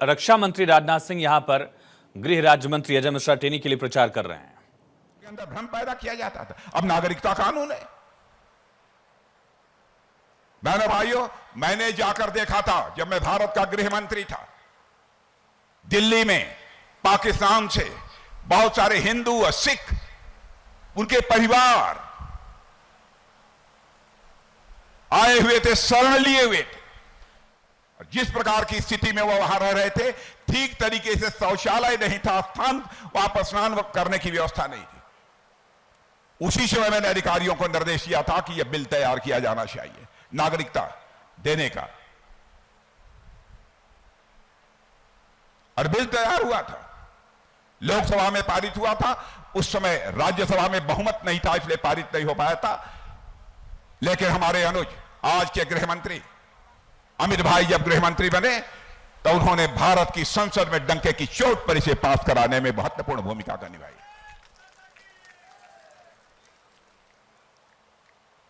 रक्षा मंत्री राजनाथ सिंह यहां पर गृह राज्य मंत्री अजय मिश्रा टेनी के लिए प्रचार कर रहे हैं। अंदर भ्रम पैदा किया जाता था, अब नागरिकता कानून है। बहनों भाइयों, मैंने जाकर देखा था जब मैं भारत का गृह मंत्री था, दिल्ली में पाकिस्तान से बहुत सारे हिंदू और सिख, उनके परिवार आए हुए थे, शरण लिए हुए थे। जिस प्रकार की स्थिति में वो वहां रह रहे थे, ठीक तरीके से शौचालय नहीं था, स्थान वापस स्नान करने की व्यवस्था नहीं थी। उसी समय मैंने अधिकारियों को निर्देश दिया था कि यह बिल तैयार किया जाना चाहिए नागरिकता देने का, और बिल तैयार हुआ था, लोकसभा में पारित हुआ था। उस समय राज्यसभा में बहुमत नहीं था, इसलिए पारित नहीं हो पाया था। लेकिन हमारे अनुज, आज के गृह मंत्री अमित भाई जब गृह मंत्री बने तो उन्होंने भारत की संसद में डंके की चोट पर इसे पास कराने में महत्वपूर्ण भूमिका का निभाई।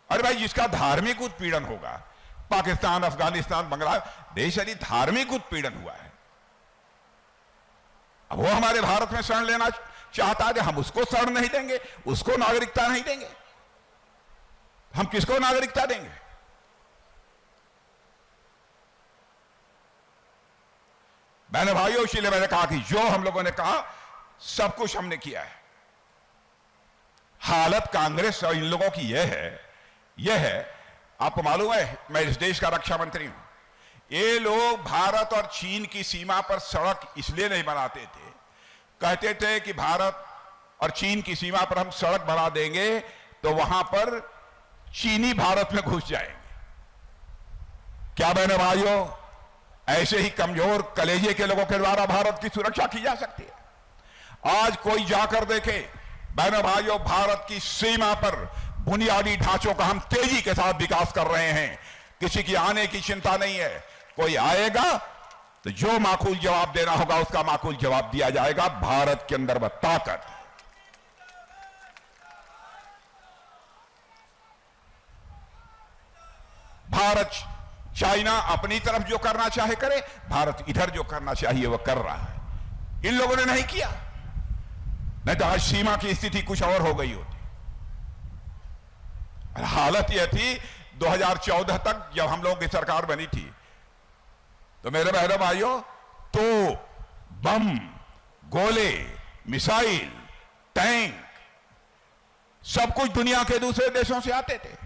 अरे भाई, जिसका धार्मिक उत्पीड़न होगा, पाकिस्तान, अफगानिस्तान, बांग्लादेश, यदि धार्मिक उत्पीड़न हुआ है, अब वो हमारे भारत में शरण लेना चाहता है, हम उसको शरण नहीं देंगे, उसको नागरिकता नहीं देंगे, हम किसको नागरिकता देंगे? बहनों भाइयों, इसीलिए मैंने कहा कि जो हम लोगों ने कहा सब कुछ हमने किया है। हालत कांग्रेस और इन लोगों की यह है, आपको मालूम है मैं इस देश का रक्षा मंत्री हूं, ये लोग भारत और चीन की सीमा पर सड़क इसलिए नहीं बनाते थे, कहते थे कि भारत और चीन की सीमा पर हम सड़क बना देंगे तो वहां पर चीनी भारत में घुस जाएंगे। क्या बहनों भाइयों, ऐसे ही कमजोर कलेजे के लोगों के द्वारा भारत की सुरक्षा की जा सकती है? आज कोई जाकर देखे बहनों भाइयों, भारत की सीमा पर बुनियादी ढांचों का हम तेजी के साथ विकास कर रहे हैं, किसी की आने की चिंता नहीं है। कोई आएगा तो जो माकूल जवाब देना होगा उसका माकूल जवाब दिया जाएगा। भारत के अंदर वह ताकत, भारत चाइना अपनी तरफ जो करना चाहे करे, भारत इधर जो करना चाहिए वह कर रहा है। इन लोगों ने नहीं किया, नहीं तो आज सीमा की स्थिति कुछ और हो गई होती। हालत यह थी 2014 तक जब हम लोगों की सरकार बनी थी, तो मेरे बहनों भाइयों, तो बम, गोले, मिसाइल, टैंक, सब कुछ दुनिया के दूसरे देशों से आते थे।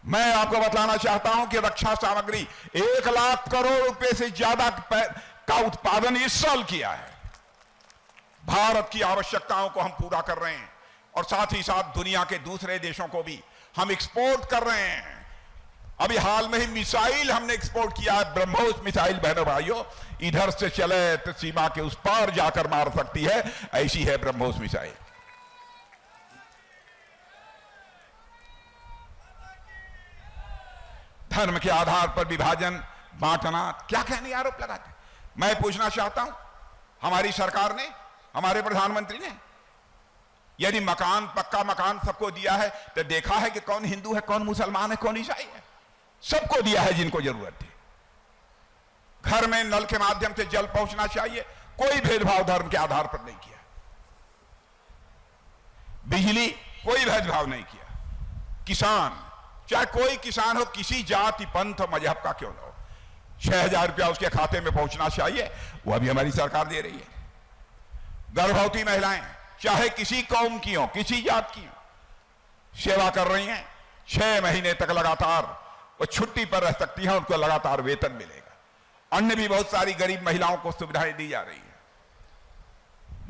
मैं आपको बतलाना चाहता हूं कि रक्षा सामग्री 1 लाख करोड़ रुपए से ज्यादा का उत्पादन इस साल किया है। भारत की आवश्यकताओं को हम पूरा कर रहे हैं और साथ ही साथ दुनिया के दूसरे देशों को भी हम एक्सपोर्ट कर रहे हैं। अभी हाल में ही मिसाइल हमने एक्सपोर्ट किया है, ब्रह्मोस मिसाइल। बहनों भाइयों, इधर से चले तो सीमा के उस पार जाकर मार सकती है, ऐसी है ब्रह्मोस मिसाइल। धर्म के आधार पर विभाजन, बांटना, क्या कहने आरोप लगाते। मैं पूछना चाहता हूं, हमारी सरकार ने, हमारे प्रधानमंत्री ने यदि मकान, पक्का मकान सबको दिया है तो देखा है कि कौन हिंदू है, कौन मुसलमान है, कौन ईसाई है? सबको दिया है जिनको जरूरत थी। घर में नल के माध्यम से जल पहुंचना चाहिए, कोई भेदभाव धर्म के आधार पर नहीं किया। बिजली, कोई भेदभाव नहीं किया। किसान, चाहे कोई किसान हो, किसी जाति, पंथ, मजहब का क्यों ना हो, 6,000 रुपया उसके खाते में पहुंचना चाहिए, वह भी हमारी सरकार दे रही है। गर्भवती महिलाएं, चाहे किसी कौम की हो, किसी जात की हो, सेवा कर रही हैं, 6 महीने तक लगातार वो छुट्टी पर रह सकती हैं, उनको लगातार वेतन मिलेगा। अन्य भी बहुत सारी गरीब महिलाओं को सुविधाएं दी जा रही है।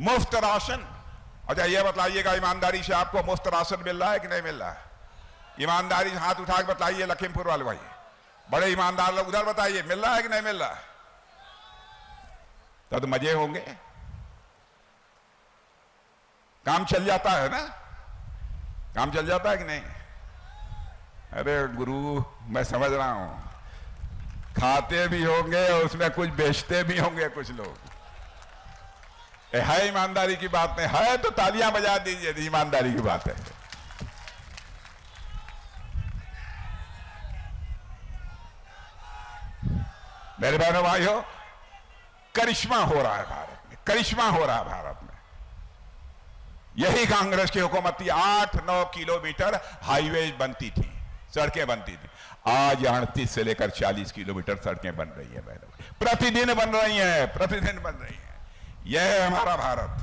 मुफ्त राशन। अच्छा, ये बताइएगा ईमानदारी से, आपको मुफ्त राशन मिल रहा है कि नहीं मिल रहा है? ईमानदारी से हाथ उठा के बताइए, लखीमपुर वाले भाई, बड़े ईमानदार लोग, उधर बताइए, मिल रहा है कि नहीं मिल रहा है? तो मजे होंगे, काम चल जाता है ना, काम चल जाता है कि नहीं? अरे गुरु, मैं समझ रहा हूं, खाते भी होंगे और उसमें कुछ बेचते भी होंगे कुछ लोग। है ईमानदारी की बात नहीं है तो तालियां बजा दीजिए, ईमानदारी की बात है। मेरे बहनों भाइयों, करिश्मा हो रहा है भारत में, करिश्मा हो रहा है भारत में। यही कांग्रेस की हुकूमत थी, 8-9 किलोमीटर हाईवे बनती थी, सड़कें बनती थी। आज 38 से लेकर 40 किलोमीटर सड़कें बन रही है बहनों, प्रतिदिन बन रही हैं, प्रतिदिन बन रही हैं। यह है हमारा भारत।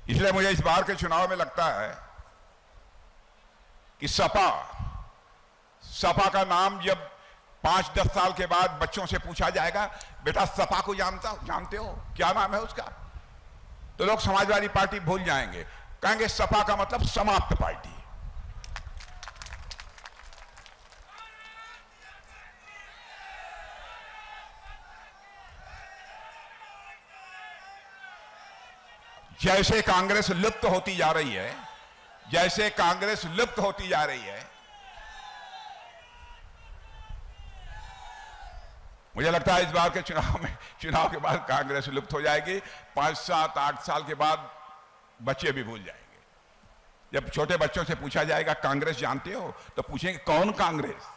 इसलिए मुझे इस बार के चुनाव में लगता है कि सपा का नाम जब 5-10 साल के बाद बच्चों से पूछा जाएगा, बेटा सपा को जानते हो, क्या नाम है उसका, तो लोग समाजवादी पार्टी भूल जाएंगे, कहेंगे सपा का मतलब समाप्त पार्टी। जैसे कांग्रेस लुप्त होती जा रही है, जैसे कांग्रेस लुप्त होती जा रही है, मुझे लगता है इस बार के चुनाव के बाद कांग्रेस लुप्त हो जाएगी। 5-7-8 साल के बाद बच्चे भी भूल जाएंगे। जब छोटे बच्चों से पूछा जाएगा कांग्रेस जानते हो, तो पूछेंगे कौन कांग्रेस।